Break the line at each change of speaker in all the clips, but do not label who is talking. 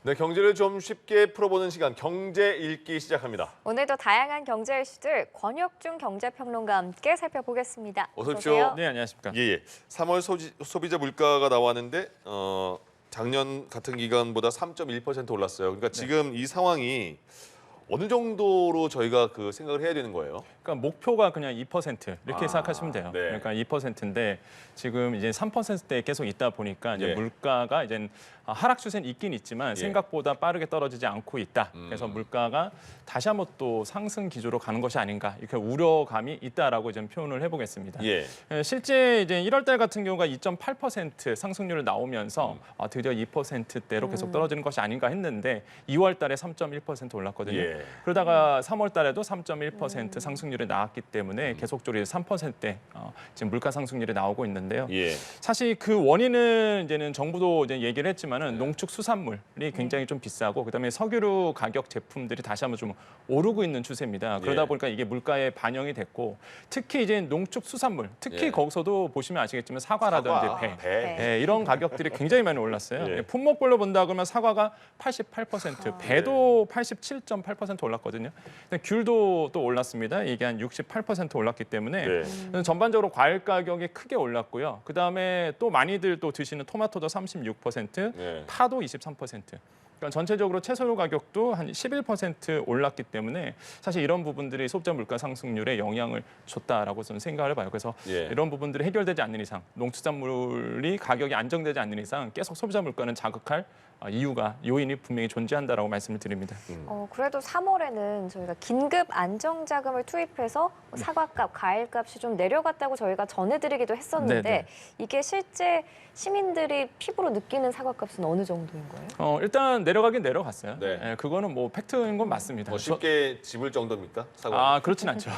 네, 경제를 좀 쉽게 풀어보는 시간, 경제 읽기 시작합니다.
오늘도 다양한 경제 이슈들 권혁중 경제평론가와 함께 살펴보겠습니다.
어서 오십시오.
네, 안녕하십니까.
예. 3월 소비자 물가가 나왔는데 작년 같은 기간보다 3.1% 올랐어요. 그러니까 지금 이 상황이 어느 정도로 저희가 그 생각을 해야 되는 거예요?
그러니까 목표가 그냥 2% 이렇게 생각하시면 돼요.
네.
그러니까 2%인데 지금 이제 3%대에 계속 있다 보니까 이제
예.
물가가 이제 하락 추세는 있긴 있지만 생각보다 빠르게 떨어지지 않고 있다. 그래서 물가가 다시 한번 또 상승 기조로 가는 것이 아닌가 이렇게 우려감이 있다라고 좀 표현을 해보겠습니다.
예.
실제 이제 1월달 같은 경우가 2.8% 상승률을 나오면서 드디어 2%대로 계속 떨어지는 것이 아닌가 했는데 2월달에 3.1% 올랐거든요.
예.
그러다가 3월달에도 3.1% 상승률이 나왔기 때문에 계속적으로 3%대 지금 물가 상승률이 나오고 있는데요.
예.
사실 그 원인은 이제는 정부도 이제 얘기를 했지만은 농축수산물이 굉장히 좀 비싸고 그다음에 석유류 가격 제품들이 다시 한번 좀 오르고 있는 추세입니다. 그러다
예.
보니까 이게 물가에 반영이 됐고 특히 이제 농축수산물 특히
예.
거기서도 보시면 아시겠지만 사과라든지
사과,
배,
배.
예, 이런 가격들이 굉장히 많이 올랐어요.
예.
품목별로 본다 그러면 사과가 88%, 배도 87.8% 올랐거든요. 근데 귤도 또 올랐습니다. 이게 한 68% 올랐기 때문에
네.
전반적으로 과일 가격이 크게 올랐고요. 그다음에 또 많이들 또 드시는 토마토도 36%,
네.
파도 23%. 그러니까 전체적으로 채소류 가격도 한 11% 올랐기 때문에 사실 이런 부분들이 소비자 물가 상승률에 영향을 줬다라고 저는 생각을 해봐요. 그래서
예.
이런 부분들이 해결되지 않는 이상, 농수산물이 가격이 안정되지 않는 이상 계속 소비자 물가는 자극할 요인이 분명히 존재한다라고 말씀을 드립니다.
그래도 3월에는 저희가 긴급 안정자금을 투입해서 사과값, 과일값이 좀 내려갔다고 저희가 전해드리기도 했었는데
네네.
이게 실제 시민들이 피부로 느끼는 사과값은 어느 정도인 거예요?
일단 내려가긴 내려갔어요.
네.
예, 그거는 뭐 팩트인 건 맞습니다.
뭐 쉽게 집을 정도입니까? 사과.
그렇진 않죠.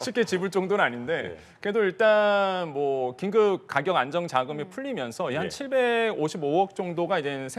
쉽게 집을 정도는 아닌데
네.
그래도 일단 뭐 긴급 가격 안정 자금이 풀리면서 한
예.
755억 정도가 이제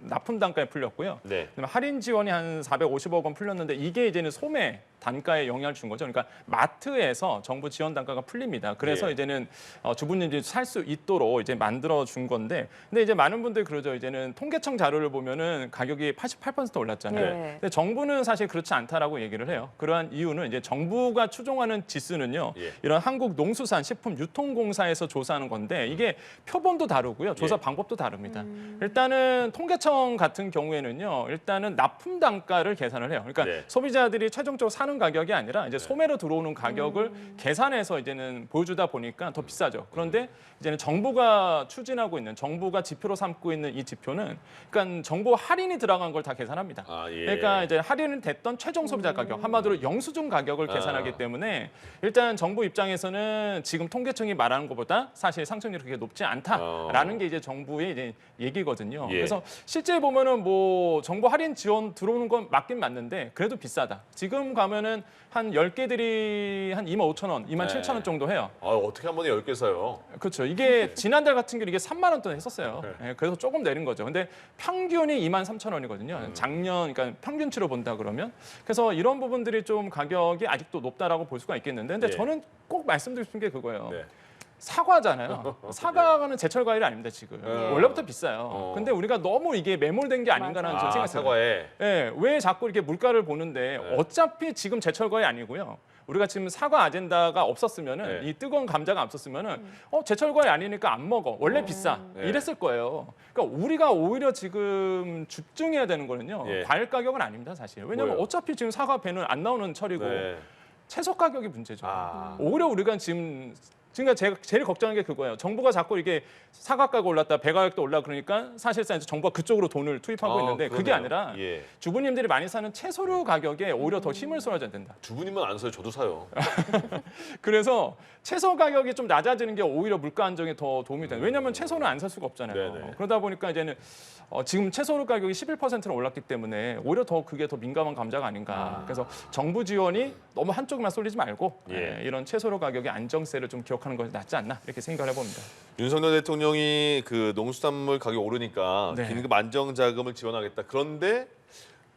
납품 단가에 풀렸고요.
네.
그다음에 할인 지원이 한 450억 원 풀렸는데 이게 이제는 소매 단가에 영향을 준 거죠. 그러니까 마트에서 정부 지원 단가가 풀립니다. 그래서
예.
이제는 주부님들이 살 수 있도록 이제 만들어 준 건데, 근데 이제 많은 분들이 그러죠. 이제는 통계청 자료를 보면은 가격이 88% 올랐잖아요.
네.
근데 정부는 사실 그렇지 않다라고 얘기를 해요. 그러한 이유는 이제 정부가 추종하는 지수는요.
예.
이런 한국농수산식품유통공사에서 조사하는 건데 이게 표본도 다르고요. 조사
예.
방법도 다릅니다. 일단은 통계청 같은 경우에는요. 일단은 납품 단가를 계산을 해요. 그러니까
네.
소비자들이 최종적으로 사는 가격이 아니라 이제 소매로 들어오는 가격을 계산해서 이제는 보여주다 보니까 더 비싸죠. 그런데 이제는 정부가 추진하고 있는 정부가 지표로 삼고 있는 이 지표는 그러니까 정부 할인이 들어간 걸 다 계산합니다.
예.
그러니까 이제 할인은 됐던 최종 소비자 가격, 한마디로 영수증 가격을 계산하기 때문에 일단 정부 입장에서는 지금 통계청이 말하는 것보다 사실 상승률이 그렇게 높지 않다라는 게 이제 정부의 이제 얘기거든요.
예.
그래서 실제 보면은 뭐 정부 할인 지원 들어오는 건 맞긴 맞는데 그래도 비싸다. 지금 가면은 한 10개들이 한 25,000원, 27,000원 정도 해요.
어떻게 한 번에 10개 사요?
그렇죠. 이게 지난달 같은 경우 이게 3만 원 돈 했었어요.
네.
예, 그래서 조금 내린 거죠. 근데 평균이 23,000원이거든요. 작년 그러니까 평균치로 본다 그러면. 그래서 이런 부분들이 좀 가격이 아직도 높다라고 볼 수가 있겠는데 근데
예.
저는 꼭 말씀드리고 싶은 게 그거예요.
네.
사과잖아요. 사과는 제철 과일이 아닙니다, 지금. 원래부터 비싸요. 근데 우리가 너무 이게 매몰된 게 아닌가라는 저는 생각이 들어요.
사과에.
예, 왜 자꾸 이렇게 물가를 보는데 어차피 지금 제철 과일 아니고요. 우리가 지금 사과 아젠다가 없었으면은
네.
이 뜨거운 감자가 없었으면은 제철 과일 아니니까 안 먹어. 원래 비싸.
네.
이랬을 거예요. 그러니까 우리가 오히려 지금 집중해야 되는 거는요.
예.
과일 가격은 아닙니다, 사실. 왜냐면
뭐예요?
어차피 지금 사과 배는 안 나오는 철이고
네.
채소 가격이 문제죠.
아.
오히려 우리가 지금 제가 제일 걱정하는 게 그거예요. 정부가 자꾸 이게 사과 가격 올랐다, 배 가격도 올라 그러니까 사실상 이제 정부가 그쪽으로 돈을 투입하고 있는데 그게
그러네요.
아니라
예.
주부님들이 많이 사는 채소류 가격에 오히려 더 힘을 쏟아줘야 된다.
주부님은 안 사요. 저도 사요.
그래서 채소 가격이 좀 낮아지는 게 오히려 물가 안정에 더 도움이 돼요. 왜냐하면 채소는 안 살 수가 없잖아요.
네네.
그러다 보니까 이제는 지금 채소류 가격이 11%는 올랐기 때문에 오히려 더 그게 더 민감한 감자가 아닌가. 그래서 정부 지원이 너무 한쪽만 쏠리지 말고
예.
이런 채소류 가격의 안정세를 좀 기억하는 것이 낫지 않나 이렇게 생각을 해봅니다.
윤석열 대통령이 그 농수산물 가격이 오르니까
네.
긴급 안정 자금을 지원하겠다. 그런데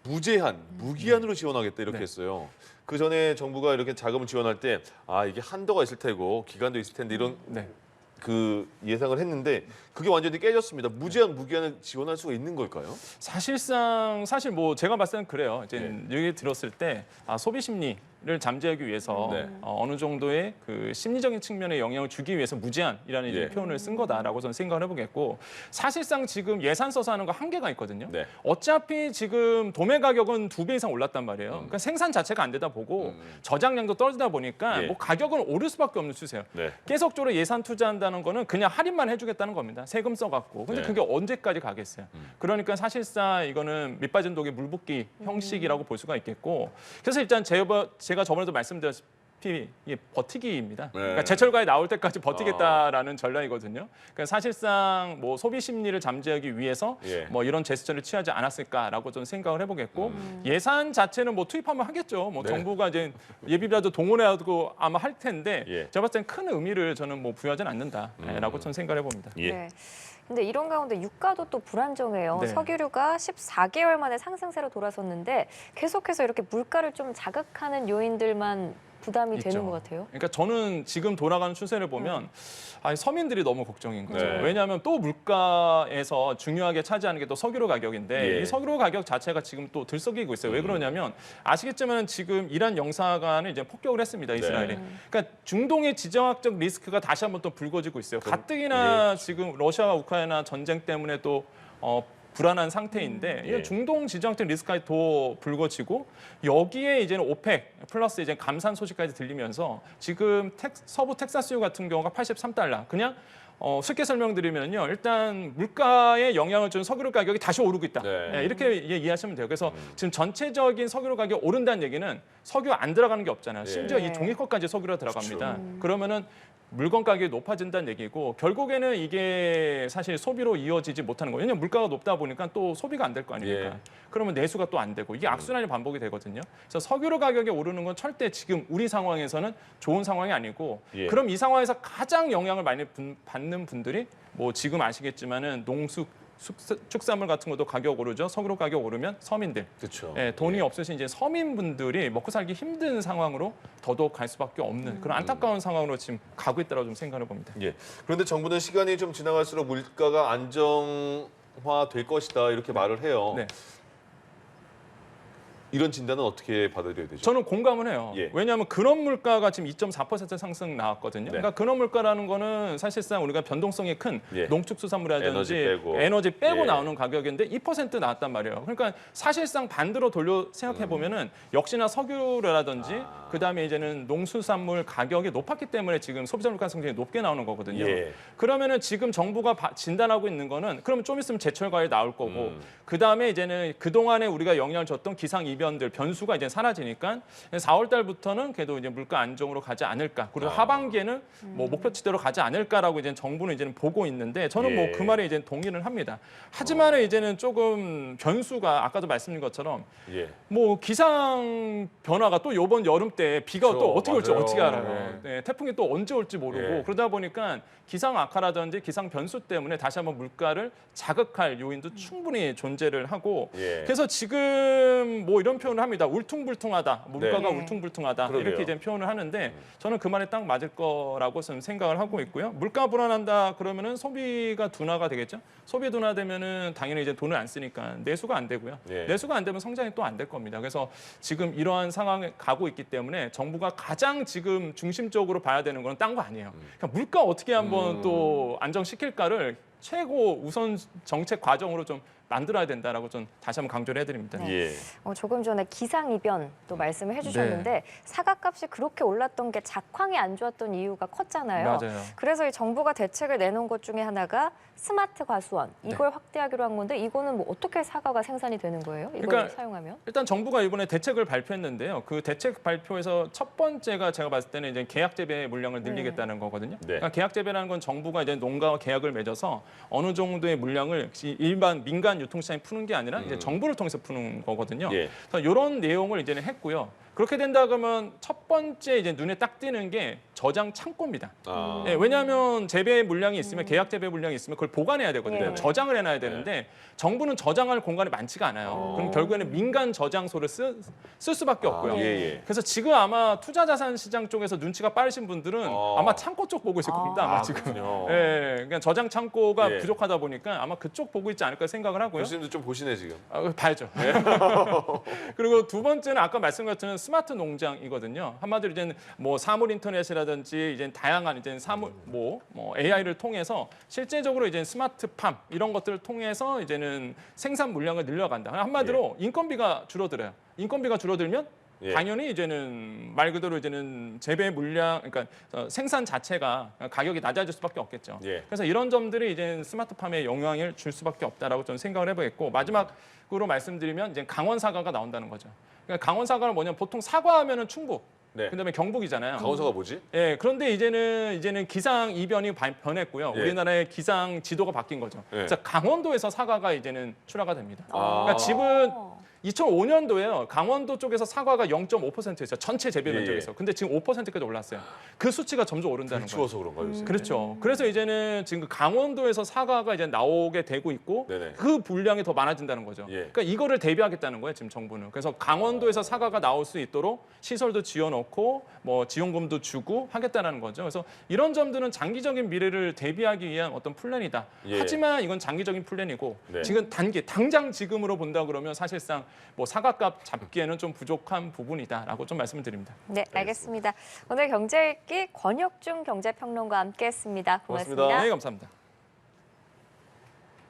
무기한으로 지원하겠다 이렇게
네.
했어요. 그 전에 정부가 이렇게 자금을 지원할 때 이게 한도가 있을 테고 기간도 있을 텐데 이런
네.
그 예상을 했는데 그게 완전히 깨졌습니다. 무제한 무기한을 지원할 수가 있는 걸까요?
사실 뭐 제가 봤을 때는 그래요. 이제 얘기 들었을 때 소비 심리를 잠재우기 위해서
네.
어느 정도의 그 심리적인 측면에 영향을 주기 위해서 무제한이라는 이제
예.
표현을 쓴 거다라고 저는 생각을 해보겠고 사실상 지금 예산 써서 하는 거 한계가 있거든요.
네.
어차피 지금 도매 가격은 2배 이상 올랐단 말이에요. 그러니까 생산 자체가 안 되다 보고 저장량도 떨어지다 보니까
예.
뭐 가격은 오를 수밖에 없는 추세예요.
네.
계속적으로 예산 투자한다는 거는 그냥 할인만 해주겠다는 겁니다. 세금 써갖고. 근데
네.
그게 언제까지 가겠어요? 그러니까 사실상 이거는 밑빠진 독의 물붓기 형식이라고 볼 수가 있겠고. 그래서 일단 제가 저번에도 말씀드렸다시피 이게 버티기입니다. 그러니까 제철과에 나올 때까지 버티겠다라는 전략이거든요. 그러니까 사실상 뭐 소비 심리를 잠재우기 위해서
예.
뭐 이런 제스처를 취하지 않았을까라고 좀 생각을 해보겠고 예산 자체는 뭐 투입하면 하겠죠. 뭐
네.
정부가 이제 예비비라도 동원해가지고 아마 할 텐데
예.
제가 봤을 땐 큰 의미를 저는 뭐 부여하지는 않는다라고 저는 생각을 해봅니다.
예.
네. 근데 이런 가운데 유가도 또 불안정해요.
네.
석유류가 14개월 만에 상승세로 돌아섰는데 계속해서 이렇게 물가를 좀 자극하는 요인들만 부담이
있죠.
되는 것 같아요.
그러니까 저는 지금 돌아가는 추세를 보면 서민들이 너무 걱정인 거죠.
네.
왜냐하면 또 물가에서 중요하게 차지하는 게 또 석유로 가격인데
예.
이 석유로 가격 자체가 지금 또 들썩이고 있어요. 왜 그러냐면 아시겠지만 지금 이란 영사관을 이제 폭격을 했습니다. 이스라엘이. 그러니까 중동의 지정학적 리스크가 다시 한번 또 불거지고 있어요. 가뜩이나 지금 러시아와 우크라이나 전쟁 때문에 또 불안한 상태인데
예.
이건 중동 지정학적 리스크까지 더 불거지고 여기에 이제는 오펙 플러스 이제 감산 소식까지 들리면서 지금 서부 텍사스주 같은 경우가 83달러 그냥 쉽게 설명드리면요 일단 물가에 영향을 주는 석유류 가격이 다시 오르고 있다.
네.
예, 이렇게 이해하시면 돼요. 그래서 지금 전체적인 석유류 가격이 오른다는 얘기는 석유 안 들어가는 게 없잖아요. 심지어
네.
이 종이컵까지 석유로 들어갑니다. 그러면은 물건 가격이 높아진다는 얘기고 결국에는 이게 사실 소비로 이어지지 못하는 거예요. 왜냐하면 물가가 높다 보니까 또 소비가 안 될 거 아닙니까?
예.
그러면 내수가 또 안 되고 이게 악순환이 반복이 되거든요. 그래서 석유로 가격이 오르는 건 절대 지금 우리 상황에서는 좋은 상황이 아니고
예.
그럼 이 상황에서 가장 영향을 많이 받는 분들이 뭐 지금 아시겠지만은 축산물 같은 것도 가격 오르죠. 석유로 가격 오르면 서민들.
그렇죠.
예, 돈이 없으신 이제 서민분들이 먹고 살기 힘든 상황으로 더더욱 갈 수밖에 없는 그런 안타까운 상황으로 지금 가고 있다고 좀 생각을 봅니다.
예. 그런데 정부는 시간이 좀 지나갈수록 물가가 안정화될 것이다 이렇게 말을 해요.
네.
이런 진단은 어떻게 받아들여야 되죠?
저는 공감을 해요.
예.
왜냐하면 근원 물가가 지금 2.4% 상승 나왔거든요.
네.
그러니까 근원 물가라는 거는 사실상 우리가 변동성이 큰
예.
농축수산물이라든지
에너지 빼고.
예.
예.
나오는 가격인데 2% 나왔단 말이에요. 그러니까 사실상 반대로 돌려 생각해 보면은 역시나 석유라든지 그다음에 이제는 농수산물 가격이 높았기 때문에 지금 소비자 물가 상승이 높게 나오는 거거든요.
예.
그러면은 지금 정부가 진단하고 있는 거는 그러면 좀 있으면 제철 과일 나올 거고 그다음에 이제는 그동안에 우리가 영향을 줬던 기상 이변들 변수가 이제 사라지니까 4월 달부터는 그래도 이제 물가 안정으로 가지 않을까. 그리고 하반기에는 뭐 목표치대로 가지 않을까라고 이제 정부는 이제는 보고 있는데 저는 뭐
예.
그 말에 이제 동의를 합니다. 하지만 이제는 조금 변수가 아까도 말씀드린 것처럼
예.
뭐 기상 변화가 또 이번 여름 때 비가
그렇죠.
또 어떻게 올지
맞아요.
어떻게 알아요. 네, 태풍이 또 언제 올지 모르고
예.
그러다 보니까 기상 악화라든지 기상 변수 때문에 다시 한번 물가를 자극할 요인도 충분히 존재를 하고
예.
그래서 지금 뭐 이런 표현을 합니다. 울퉁불퉁하다. 물가가
네.
울퉁불퉁하다.
그러게요.
이렇게 이제 표현을 하는데 저는 그 말에 딱 맞을 거라고 저는 생각을 하고 있고요. 물가 불안한다 그러면은 소비가 둔화가 되겠죠. 소비 둔화되면은 당연히 이제 돈을 안 쓰니까 내수가 안 되고요.
예.
내수가 안 되면 성장이 또 안 될 겁니다. 그래서 지금 이러한 상황에 가고 있기 때문에 정부가 가장 지금 중심적으로 봐야 되는 건 딴 거 아니에요. 그러니까 물가 어떻게 한번 또 안정시킬까를 최고 우선 정책 과정으로 좀 만들어야 된다라고 좀 다시 한번 강조를 해드립니다.
예.
조금 전에 기상 이변 또 말씀을 해주셨는데 사과값이 그렇게 올랐던 게 작황이 안 좋았던 이유가 컸잖아요.
맞아요.
그래서 이 정부가 대책을 내놓은 것 중에 하나가 스마트 과수원 이걸 확대하기로 한 건데 이거는 뭐 어떻게 사과가 생산이 되는 거예요? 이걸
그러니까
사용하면?
일단 정부가 이번에 대책을 발표했는데요. 그 대책 발표에서 첫 번째가 제가 봤을 때는 이제 계약 재배 물량을 늘리겠다는 거거든요.
네.
그러니까 계약 재배라는 건 정부가 이제 농가와 계약을 맺어서 어느 정도의 물량을 일반 민간 유통시장에 푸는 게 아니라 이제 정부를 통해서 푸는 거거든요.
예.
그래서 이런 내용을 이제는 했고요. 그렇게 된다 그러면 첫 번째 이제 눈에 딱 띄는 게 저장 창고입니다.
아.
예, 왜냐하면 재배 물량이 있으면 계약 재배 물량이 있으면 그걸 보관해야 되거든요.
예.
저장을 해놔야 되는데 정부는 저장할 공간이 많지가 않아요. 그럼 결국에는 민간 저장소를 쓸 수밖에 없고요.
예, 예.
그래서 지금 아마 투자자산 시장 쪽에서 눈치가 빠르신 분들은 아마 창고 쪽 보고 있을 겁니다. 아마 지금.
그렇군요.
예, 그러니까 저장 창고가
예.
부족하다 보니까 아마 그쪽 보고 있지 않을까 생각을 하고요.
교수님도 좀 보시네 지금.
봐야죠. 예. 그리고 두 번째는 아까 말씀드렸던 스마트 농장이거든요. 한마디로 이제는 뭐 사물 인터넷이라든지 이제 다양한 이제 사물 뭐 AI를 통해서 실제적으로 이제 스마트팜 이런 것들을 통해서 이제는 생산 물량을 늘려간다. 한마디로 인건비가 줄어들어요. 인건비가 줄어들면
예.
당연히 이제는 말 그대로 이제는 재배 물량, 그러니까 생산 자체가 가격이 낮아질 수밖에 없겠죠.
예.
그래서 이런 점들이 이제 스마트팜에 영향을 줄 수밖에 없다라고 저는 생각을 해보겠고 마지막으로 말씀드리면 이제 강원 사과가 나온다는 거죠. 그러니까 강원 사과는 뭐냐면 보통 사과하면은 충북,
네.
그다음에 경북이잖아요.
강원서가 뭐지?
예, 그런데 이제는 기상 이변이 변했고요.
예.
우리나라의 기상 지도가 바뀐 거죠.
예.
그래서 강원도에서 사과가 이제는 출하가 됩니다.
아.
그러니까 집은 2005년도에요. 강원도 쪽에서 사과가 0.5%였어요. 전체 재배
예, 예.
면적에서. 근데 지금 5%까지 올랐어요. 그 수치가 점점 오른다는 거예요.
추워서 그런가 요새.
그렇죠. 그래서 이제는 지금 강원도에서 사과가 이제 나오게 되고 있고
네네.
그 분량이 더 많아진다는 거죠.
예.
그러니까 이거를 대비하겠다는 거예요, 지금 정부는. 그래서 강원도에서 사과가 나올 수 있도록 시설도 지어놓고 뭐 지원금도 주고 하겠다는 거죠. 그래서 이런 점들은 장기적인 미래를 대비하기 위한 어떤 플랜이다.
예.
하지만 이건 장기적인 플랜이고
네.
지금 당장 지금으로 본다 그러면 사실상 뭐 사과값 잡기에는 좀 부족한 부분이다라고 좀 말씀을 드립니다.
네, 알겠습니다. 오늘 경제 읽기 권혁중 경제평론가와 함께했습니다. 고맙습니다.
고맙습니다.
네, 감사합니다.